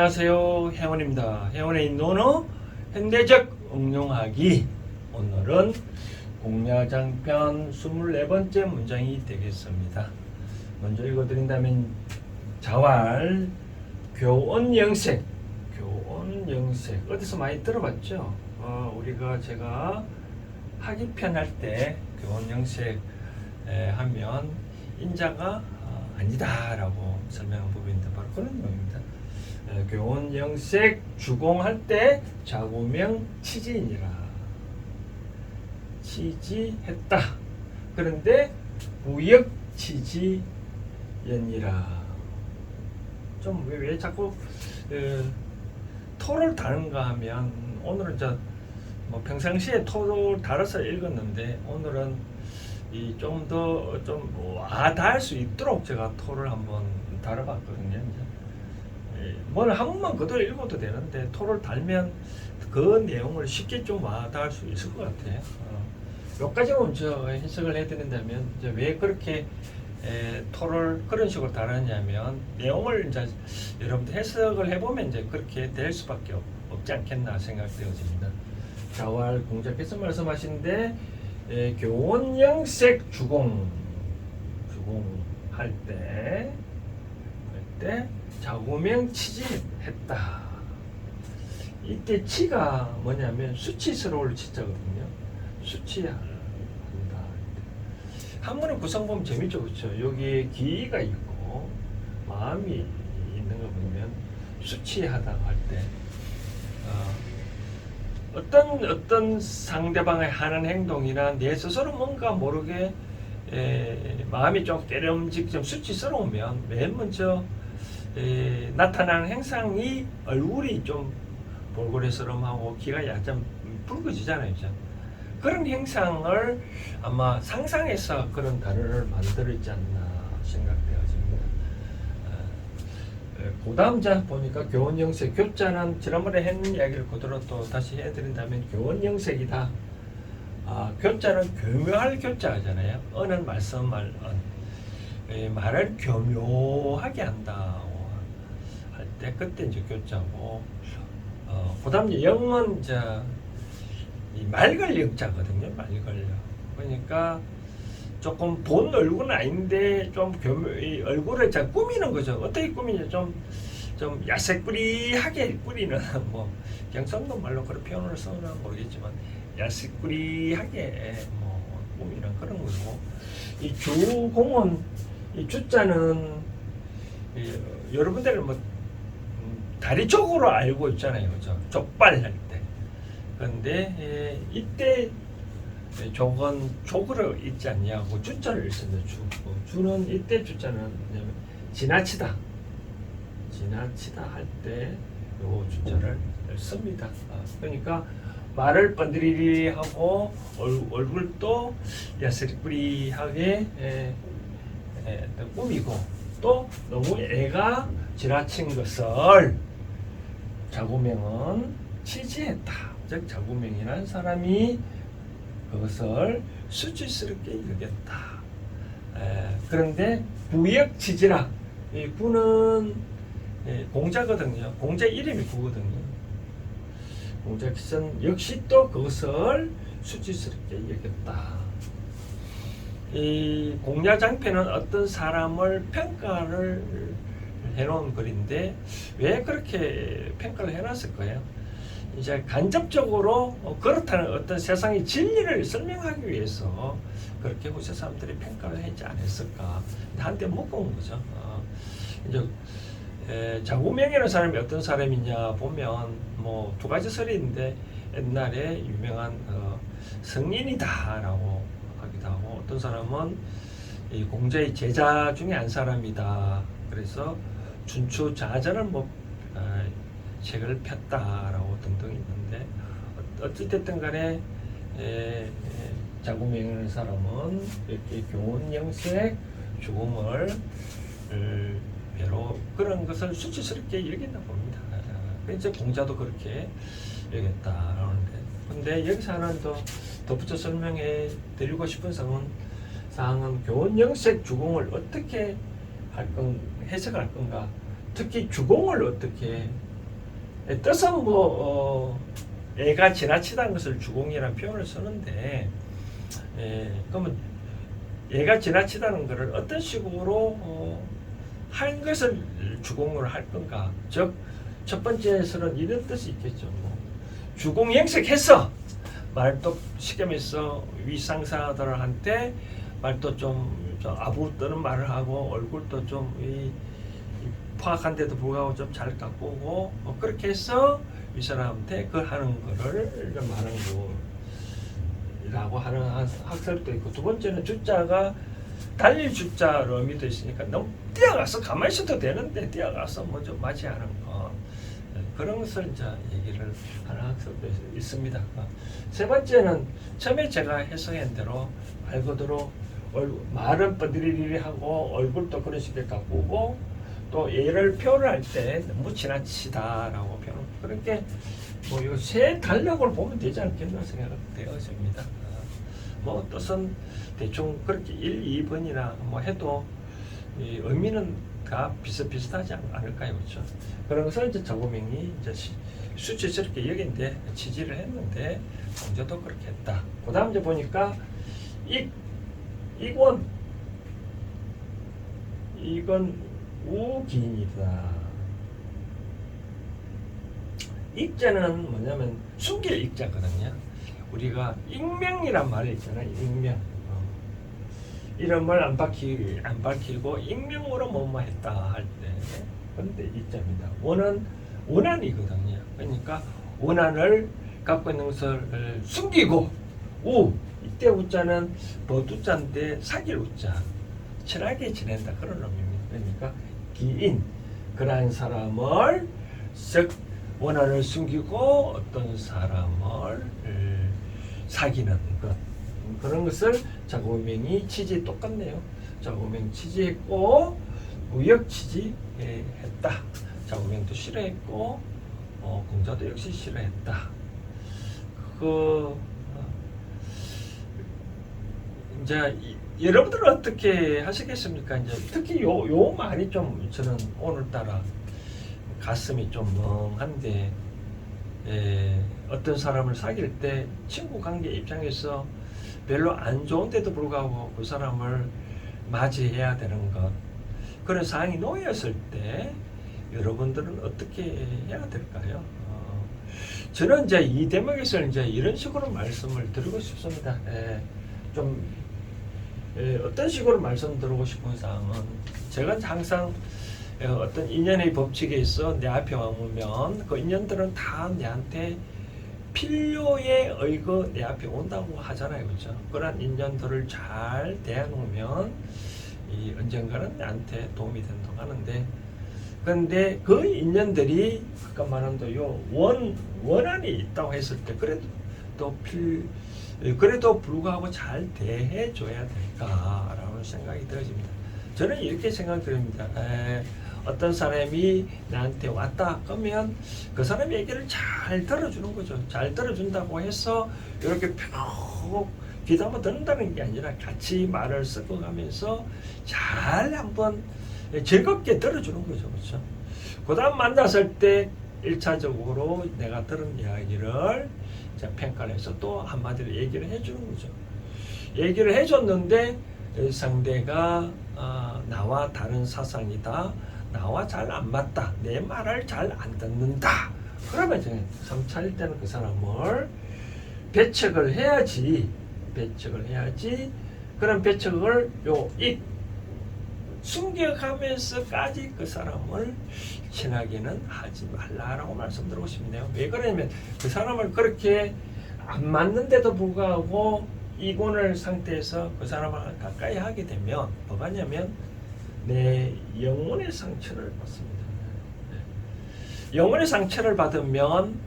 안녕하세요. 혜원입니다. 혜원의 인도어 현대적 응용하기. 오늘은 공야장편 24번째 문장이 되겠습니다. 먼저 읽어드린다면 자활 교원영색. 교원영색 어디서 많이 들어봤죠? 제가 하기편 할 때 교원영색 하면 인자가 아니다라고 설명한 부분인데 바로 그런 내용입니다. 교원영색 주공할 때 자구명 치지니라. 치지했다. 그런데 부역 치지연이라. 좀 왜 자꾸 토를 다른가 하면 오늘은 뭐 평상시에 토를 달아서 읽었는데 오늘은 좀 더 좀 와닿을 수 있도록 제가 토를 한번 달아봤거든요. 뭘 한 번만 그대로 읽어도 되는데 토를 달면 그 내용을 쉽게 좀 와닿을 수 있을 것 같아요. 몇 가지만 저 해석을 해드린다면 이제 왜 그렇게 토를 그런 식으로 다루냐면 내용을 이제 여러분들 해석을 해보면 이제 그렇게 될 수밖에 없지 않겠나 생각되어집니다. 자활 공자께서 말씀하신데 교원영색 주공할 때 자구명 치지했다. 이때 치가 뭐냐면 수치스러울 치자거든요. 수치한다. 한문의 구성 보면 재밌죠, 그렇죠? 여기에 기가 있고 마음이 있는 거 보면 수치하다고 할 때 어떤 상대방의 하는 행동이나 내 스스로 뭔가 모르게 마음이 좀 깨름직 좀 수치스러우면 맨 먼저 나타나는 행상이 얼굴이 좀 볼고래스름하고 귀가 약간 붉어지잖아요. 그런 행상을 아마 상상해서 그런 단어를 만들었지 않나 생각되어집니다. 그 다음 자 보니까 교원영색, 교자는 지난번에 했는 이야기를 그대로 또 다시 해드린다면 교원영색이다. 교자는 교묘할 교자잖아요. 언은 말씀할 말을 교묘하게 한다고 할 때 그때 이제 교자고, 그 다음 영은 이제 이 맑을 영자거든요. 맑을 영. 그러니까 조금 본 얼굴은 아닌데 좀 이 얼굴을 잘 꾸미는 거죠. 어떻게 꾸미냐, 좀 야색꾸리하게 꾸리는 뭐 경상도 말로 그런 표현을 쓰나 모르겠지만 야색꾸리하게 뭐 꾸미는 그런 거고, 이 주공은 이 주자는 여러분들은 뭐 다리 쪽으로 알고 있잖아요, 그죠? 족발할 때. 그런데 이때 족은 족으로 있지 않냐고 주자를 쓰는데 주는 이때 주자는 뭐냐면 지나치다 할 때 요 주자를 씁니다. 그러니까 말을 번드리리 하고 얼굴도 야스리꾸리하게 꾸미고 또 너무 애가 지나친 것을 자구명은 치지했다. 즉 자구명이라는 사람이 그것을 수치스럽게 여겼다. 그런데 부역치지라. 이 구는 공자거든요. 공자 이름이 구거든요. 공자께서는 역시 또 그것을 수치스럽게 여겼다. 이 공야장편은 어떤 사람을 평가를 해놓은 글인데 왜 그렇게 평가를 해놨을 거예요? 이제 간접적으로 그렇다는 어떤 세상의 진리를 설명하기 위해서 그렇게 후세 사람들이 평가를 하지 않았을까 한때 묶어온 거죠. 이제 자구명이라는 사람이 어떤 사람이냐 보면 뭐 두 가지 설이 있는데 옛날에 유명한 성인이다라고 하기도 하고, 어떤 사람은 이 공자의 제자 중에 한 사람이다. 그래서 춘추자전을 뭐 책을 폈다라고 등등 있는데, 어찌됐든 간에 자구명이라는 사람은 이렇게 교원영색 죽음을 배로 그런 것을 수치스럽게 여긴다 봅니다. 그래서 공자도 그렇게 여겼다라는데, 근데 여기서 하나 더 덧붙여 설명해 드리고 싶은 사항은 교원영색 주공을 어떻게 해석할 건가, 특히 주공을 어떻게 뜻은 뭐 애가 지나치다는 것을 주공이라는 표현을 쓰는데 그러면 애가 지나치다는 것을 어떤 식으로 한 것을 주공으로 할 건가? 즉 첫 번째에서는 이런 뜻이 있겠죠. 뭐 주공행색해서 말도 시켜면서 윗상사들한테 말도 좀 아부 떠는 말을 하고 얼굴도 좀 포악한데도 불구하고 좀 잘 가꾸고 그렇게 해서 이 사람한테 그 하는 거를 말하는 거라고 하는 학설도 있고, 두 번째는 주자가 달릴 주자로 의미도 있으니까 너무 뛰어가서 가만히 있어도 되는데 뛰어가서 뭐 좀 맞이하는 거, 그런 것을 이제 얘기를 하는 학설도 있습니다. 세 번째는 처음에 제가 해석한 대로 말 그대로 말은 뻔디리리 하고 얼굴도 그런 식으로 가꾸고 또 얘를 표현을 할 때 너무 지나치다라고 표현, 그렇게 뭐 이거 세 단락을 보면 되지 않겠나 생각되어집니다. 뭐 뜻은 대충 그렇게 1, 2번이나 뭐 해도 이 의미는 다 비슷비슷하지 않을까요, 그렇죠? 그런 것을 이제 자고명이 이제 수치스럽게 여긴데 지지를 했는데 공자도 그렇게 했다. 그 다음 이제 보니까 이건 우기이다. 익자는 뭐냐면 숨길 익자거든요. 우리가 익명이란 말이 있잖아요. 익명. 이름을 안 밝히고 익명으로 뭐뭐 했다 할 때, 그런데 익자입니다. 원한이거든요. 그러니까 원한을 갖고 있는 것을 숨기고, 이때 우자는 버두자인데 사귈 우자, 친하게 지낸다 그런 의미입니다. 그러니까 기인, 그러한 사람을 즉 원한을 숨기고 어떤 사람을 사귀는 것, 그런 것을 자고명이 취지 똑같네요. 자고명 취지했고 무역 취지했다. 자고명도 싫어했고 공자도 역시 싫어했다. 이제 여러분들은 어떻게 하시겠습니까? 이제 특히 요 말이 좀 저는 오늘따라 가슴이 좀 멍한데, 어떤 사람을 사귈 때 친구 관계 입장에서 별로 안 좋은데도 불구하고 그 사람을 맞이해야 되는 것, 그런 상황이 놓였을 때 여러분들은 어떻게 해야 될까요? 저는 이제 이 대목에서 이제 이런 식으로 말씀을 드리고 싶습니다. 어떤 식으로 말씀드리고 싶은 사항은, 제가 항상 어떤 인연의 법칙에 있어 내 앞에 와보면 그 인연들은 다 내한테 필요에 의거 내 앞에 온다고 하잖아요, 그렇죠? 그런 인연들을 잘 대해놓으면 언젠가는 나한테 도움이 된다고 하는데, 그런데 그 인연들이 아까 말한 요 원한이 있다고 했을 때 그래도 불구하고 잘 대해줘야 될까라는 생각이 들어집니다. 저는 이렇게 생각드립니다. 어떤 사람이 나한테 왔다 그러면 그 사람 얘기를 잘 들어주는 거죠. 잘 들어준다고 해서 이렇게 펴 귀담아 듣는다는 게 아니라 같이 말을 섞어가면서 잘 한번 즐겁게 들어주는 거죠. 그렇죠? 그 다음 만났을 때 1차적으로 내가 들은 이야기를 평가를 해서 또 한마디로 얘기를 해주는 거죠. 얘기를 해줬는데 상대가 나와 다른 사상이다, 나와 잘 안 맞다, 내 말을 잘 안 듣는다, 그러면 이제 3차일 때는 그 사람을 배척을 해야지. 그런 배척을 숨겨가면서까지 그 사람을 친하게는 하지 말라라고 말씀드리고 싶네요. 왜 그러냐면 그 사람을 그렇게 안 맞는데도 불구하고 이곤을 상태에서 그 사람을 가까이 하게 되면 뭐가 냐면 내 영혼의 상처를 받습니다. 영혼의 상처를 받으면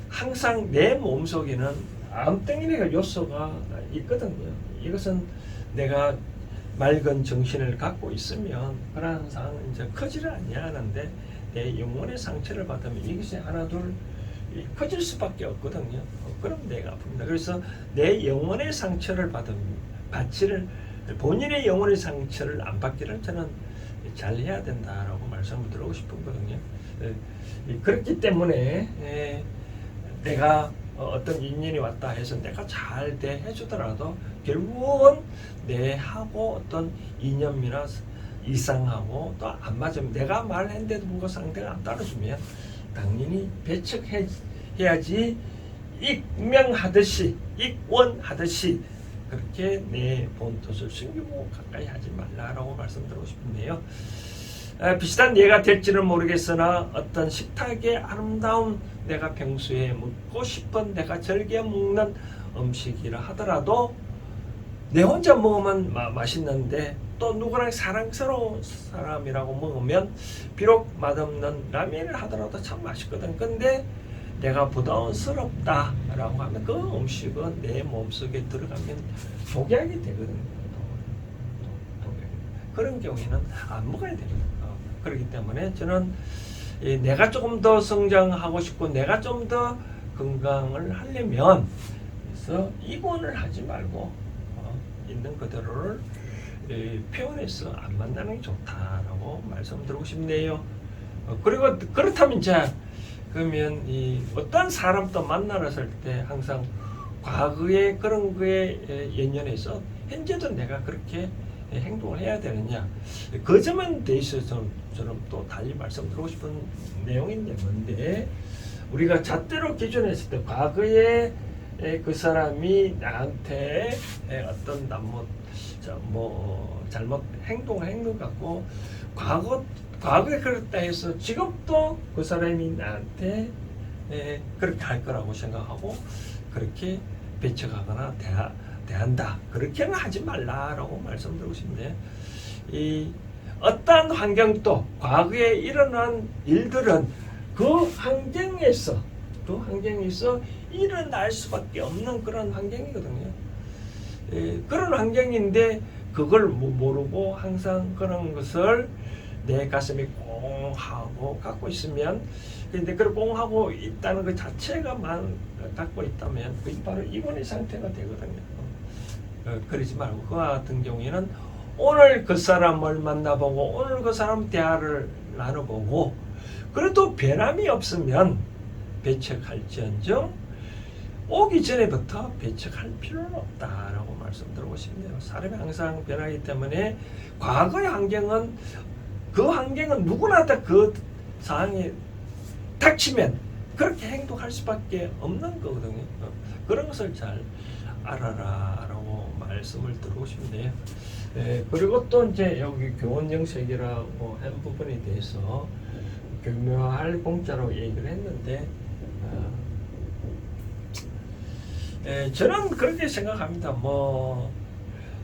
항상 내 몸속에는 암덩이가 요소가 있거든요. 이것은 내가 맑은 정신을 갖고 있으면 그런 상황은 이제 커지를 않냐는데, 내 영혼의 상처를 받으면 이것이 하나 둘 커질 수밖에 없거든요. 그럼 내가 아픕니다. 그래서 내 영혼의 상처를 본인의 영혼의 상처를 안 받기를 저는 잘 해야 된다라고 말씀을 드리고 싶은 거거든요. 그렇기 때문에 내가 어떤 인연이 왔다 해서 내가 잘 대해주더라도 결국은 내하고 어떤 이념이나 이상하고 또 안 맞으면 내가 말했는데도 뭔가 상대가 안 따라주면 당연히 배척해야지 익명하듯이 익원하듯이 그렇게 내 본뜻을 숨기고 가까이 하지 말라라고 말씀드리고 싶은데요. 비슷한 예가 될지는 모르겠으나 어떤 식탁의 아름다운 내가 평소에 먹고 싶은 내가 즐겨 먹는 음식이라 하더라도 내 혼자 먹으면 맛있는데 또 누구랑 사랑스러운 사람이라고 먹으면 비록 맛없는 라면을 하더라도 참 맛있거든. 근데 내가 부담스럽다라고 하면 그 음식은 내 몸속에 들어가면 독약이 되거든요. 그런 경우에는 안 먹어야 됩니다. 그렇기 때문에 저는 내가 조금 더 성장하고 싶고 내가 좀 더 건강을 하려면 그래서 이권을 하지 말고 있는 그대로를 표현해서 안 만나는 게 좋다라고 말씀드리고 싶네요. 그리고 그렇다면 이제 그러면 어떤 사람도 만나서 때 항상 과거의 그런 거에 연연해서 현재도 내가 그렇게 행동을 해야 되느냐, 그 점에 대해서 저는 또 달리 말씀드리고 싶은 내용인데 뭔데, 우리가 잣대로 기준했을 때 과거에 그 사람이 나한테 어떤 잘못 행동 갖고 과거에 그랬다 해서 지금도 그 사람이 나한테 그렇게 할 거라고 생각하고 그렇게 배척하거나 대한다. 그렇게는 하지 말라라고 말씀드리고 싶은데, 이 어떠한 환경도 과거에 일어난 일들은 그 환경에서 일어날 수밖에 없는 그런 환경이거든요. 그런 환경인데 그걸 모르고 항상 그런 것을 내 가슴에 꽁하고 갖고 있으면, 근데 그걸 꽁하고 있다는 것 자체가 갖고 있다면 그게 바로 이혼의 상태가 되거든요. 그러지 말고 그 같은 경우에는 오늘 그 사람을 만나보고 오늘 그 사람 대화를 나눠보고 그래도 변함이 없으면 배척할지언정 오기 전에부터 배척할 필요는 없다라고 말씀드리고 싶네요. 사람이 항상 변하기 때문에 과거의 환경은 누구나 다 그 상황에 닥치면 그렇게 행동할 수밖에 없는 거거든요. 그런 것을 잘 알아라라고 말씀을 드리고 싶네요. 그리고 또 이제 여기 교원 영색이라고 한 부분에 대해서 교묘할 공짜로 얘기를 했는데, 저는 그렇게 생각합니다.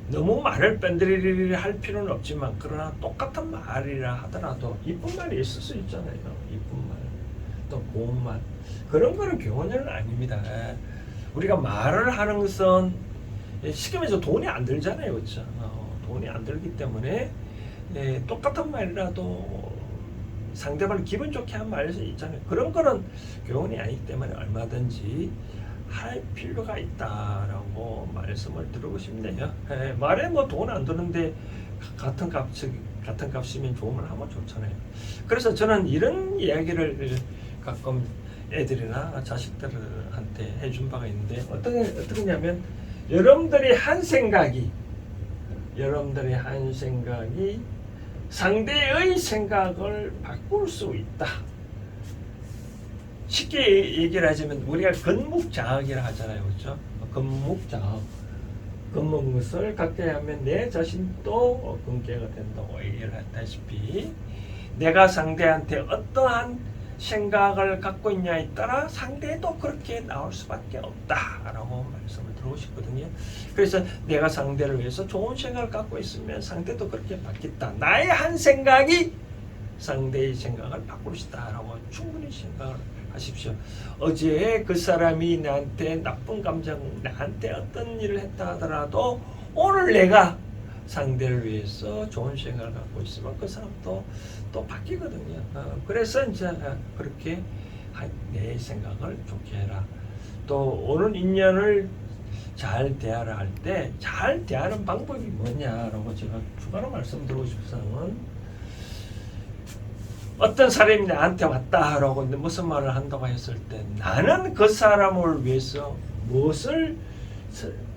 너무 말을 뺀드리리 할 필요는 없지만, 그러나 똑같은 말이라 하더라도 이쁜 말이 있을 수 있잖아요. 이쁜 말, 또 고운 말, 그런 거는 교훈은 아닙니다. 우리가 말을 하는 것은 쉽게 말해서 돈이 안 들잖아요, 그렇죠? 돈이 안 들기 때문에 똑같은 말이라도 상대방을 기분 좋게 한 말이 있잖아요. 그런 거는 교훈이 아니기 때문에 얼마든지 할 필요가 있다라고 말씀을 드리고 싶네요. 말에 돈 안 드는데 같은 값이면 좋으면 하면 좋잖아요. 그래서 저는 이런 이야기를 가끔 애들이나 자식들한테 해준 바가 있는데, 어떠냐면 여러분들의 한 생각이 상대의 생각을 바꿀 수 있다. 쉽게 얘기를 하자면 우리가 건묵자학이라 하잖아요, 그렇죠? 건묵자학, 건묵은 것을 가까이 하면 내 자신도 건개가 된다고 얘기를 했다시피, 내가 상대한테 어떠한 생각을 갖고 있냐에 따라 상대도 그렇게 나올 수밖에 없다라고 말씀을 드리고 싶거든요. 그래서 내가 상대를 위해서 좋은 생각을 갖고 있으면 상대도 그렇게 바뀌었다. 나의 한 생각이 상대의 생각을 바꿀 수 있다라고 충분히 생각을 하십시오. 어제 그 사람이 나한테 나쁜 감정, 나한테 어떤 일을 했다 하더라도 오늘 내가 상대를 위해서 좋은 생각을 갖고 있으면 그 사람도 또 바뀌거든요. 그래서 이제 그렇게 내 생각을 좋게 해라. 또 오는 인연을 잘 대하라 할 때 잘 대하는 방법이 뭐냐라고 제가 추가로 말씀드리고 싶은 사항은, 어떤 사람이 나한테 왔다라고 무슨 말을 한다고 했을 때 나는 그 사람을 위해서 무엇을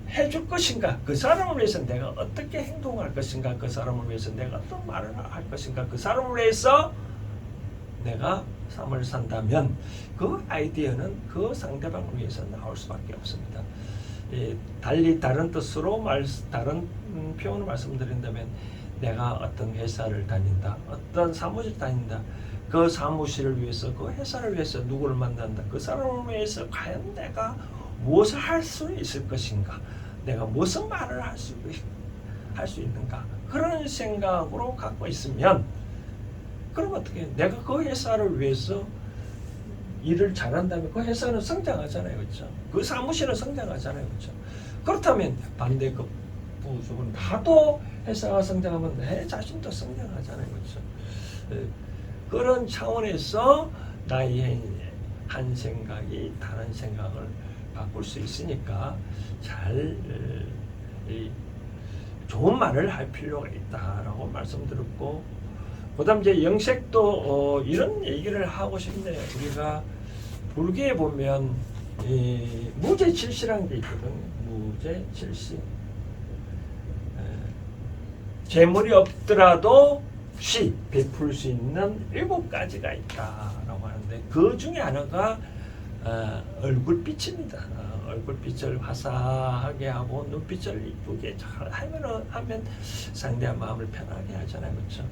해줄 것인가, 그 사람을 위해서 내가 어떻게 행동할 것인가, 그 사람을 위해서 내가 어떤 말을 할 것인가, 그 사람을 위해서 내가 삶을 산다면 그 아이디어는 그 상대방을 위해서 나올 수밖에 없습니다. 달리 다른 뜻으로 다른 표현을 말씀드린다면 내가 어떤 회사를 다닌다, 어떤 사무실 다닌다, 그 사무실을 위해서, 그 회사를 위해서 누구를 만난다, 그 사람을 위해서 과연 내가 무엇을 할 수 있을 것인가, 내가 무슨 말을 할 수 있는가, 그런 생각으로 갖고 있으면 그럼 어떻게 내가 그 회사를 위해서 일을 잘한다면 그 회사는 성장하잖아요, 그렇죠? 그 사무실은 성장하잖아요, 그렇죠? 그렇다면 반대급 부족은 나도 회사가 성장하면 내 자신도 성장하잖아요, 그렇죠? 그런 차원에서 나의 한 생각이 다른 생각을 바꿀 수 있으니까 잘 좋은 말을 할 필요가 있다라고 말씀드렸고, 그다음 이제 영색도 이런 얘기를 하고 싶네요. 우리가 불교에 보면 무제칠시라는 게 있거든요. 무제칠시. 재물이 없더라도 베풀 수 있는 7가지가 있다라고 하는데 그 중에 하나가 얼굴빛입니다. 얼굴빛을 화사하게 하고 눈빛을 이쁘게 잘 하면 상대의 마음을 편하게 하잖아요, 그렇죠?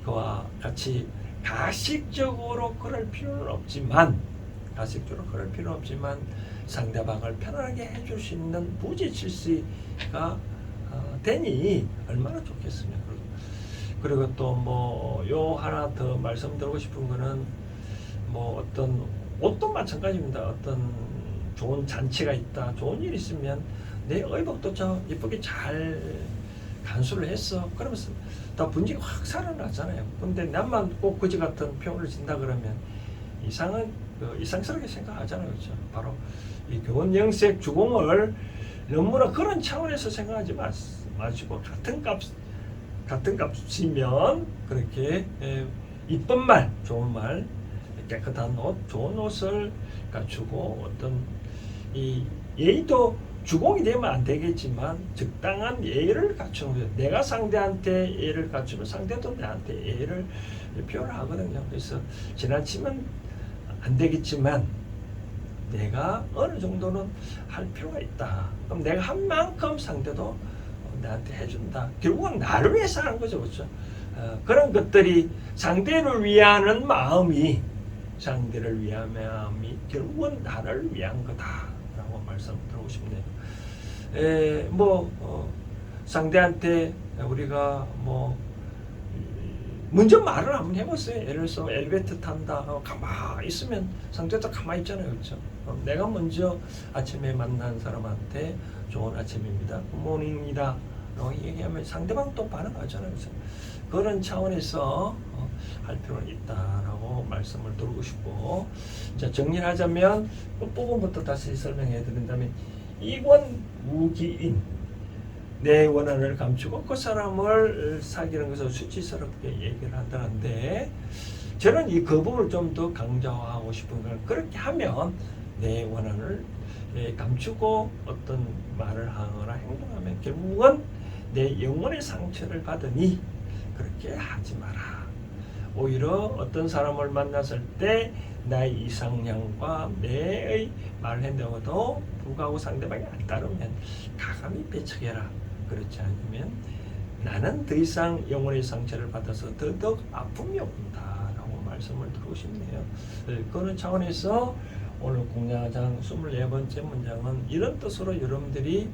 그와 같이 가식적으로 그럴 필요는 없지만 상대방을 편안하게 해줄 수 있는 무제칠시가 되니 얼마나 좋겠습니까? 그리고 또 뭐 요 하나 더 말씀드리고 싶은 거는 뭐 어떤 옷도 마찬가지입니다. 어떤 좋은 잔치가 있다, 좋은 일이 있으면 내 의복도 저 예쁘게 잘 간수를 했어. 그러면서 더 분위기가 확 살아나잖아요. 근데 나만 꼭 그지 같은 표현을 진다 그러면 이상스럽게 생각하잖아요, 그렇죠? 바로 이 교원 영색 주공을 너무나 그런 차원에서 생각하지 마시고 같은 값이면 그렇게 이쁜 말, 좋은 말, 깨끗한 옷, 좋은 옷을 갖추고 어떤 이 예의도 주공이 되면 안 되겠지만 적당한 예의를 갖추는 거예요. 내가 상대한테 예의를 갖추면 상대도 나한테 예의를 표현하거든요. 그래서 지나치면 안 되겠지만 내가 어느 정도는 할 필요가 있다. 그럼 내가 한 만큼 상대도 나한테 해준다. 결국은 나를 위해서 하는 거죠, 그렇죠? 그런 것들이 상대를 위하는 마음이 결국은 나를 위한 거다라고 말씀드리고 싶네요. 상대한테 우리가 먼저 말을 한번 해보세요. 예를 들어서 엘리베이터 탄다. 가만히 있으면 상대도 가만히 있잖아요, 그렇죠? 내가 먼저 아침에 만난 사람한테 좋은 아침입니다, 굿모닝입니다 라고 얘기하면 상대방도 반응하잖아요, 그렇죠? 그런 차원에서 할 필요는 있다라고 말씀을 드리고 싶고, 자, 정리하자면 끝부분부터 다시 설명해 드린다면 이권 무기인, 내 원한을 감추고 그 사람을 사귀는 것을 수치스럽게 얘기를 한다는데, 저는 이 부분을 좀 더 강조하고 싶은 건, 그렇게 하면 내 원한을 감추고 어떤 말을 하거나 행동하면 결국은 내 영혼의 상처를 받으니 그렇게 하지 마라. 오히려 어떤 사람을 만났을 때 나의 이상향과 내의 말을 했는데도 불구하고 상대방이 안 따르면 가감히 배척해라. 그렇지 않으면 나는 더 이상 영혼의 상처를 받아서 더더욱 아픔이 온다라고 말씀을 드리고 싶네요. 그런 차원에서 오늘 공양장 24번째 문장은 이런 뜻으로 여러분들이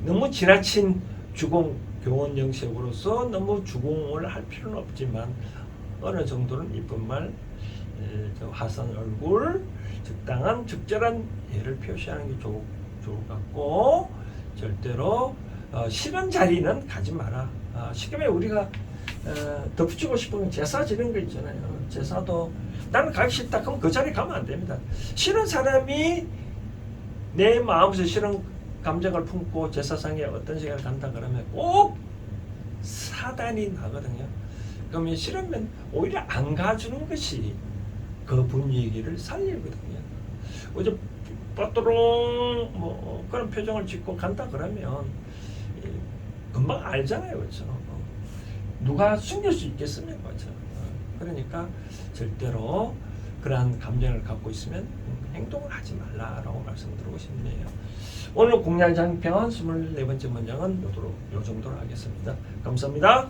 너무 지나친 주공, 교원 영색으로서 너무 주공을 할 필요는 없지만 어느 정도는 이쁜 말, 화선 얼굴, 적당한 적절한 예를 표시하는 게 좋을 것 같고, 절대로 싫은 자리는 가지 마라. 지금에 우리가 덧붙이고 싶은 건 제사 지는 거 있잖아요. 제사도 나는 가기 싫다 그럼 그 자리 가면 안 됩니다. 싫은 사람이 내 마음에서 싫은 감정을 품고 제사상에 어떤 시간을 간다 그러면 꼭 사단이 나거든요. 그러면 싫으면 오히려 안 가주는 것이 그 분위기를 살리거든요. 어제 빠뚜롱 뭐 그런 표정을 짓고 간다 그러면 금방 알잖아요, 그렇죠? 누가 숨길 수 있겠습니까, 그렇죠? 그러니까 절대로 그러한 감정을 갖고 있으면 행동을 하지 말라라고 말씀드리고 싶네요. 오늘 공략장편 24번째 문장은 요 정도로 하겠습니다. 감사합니다.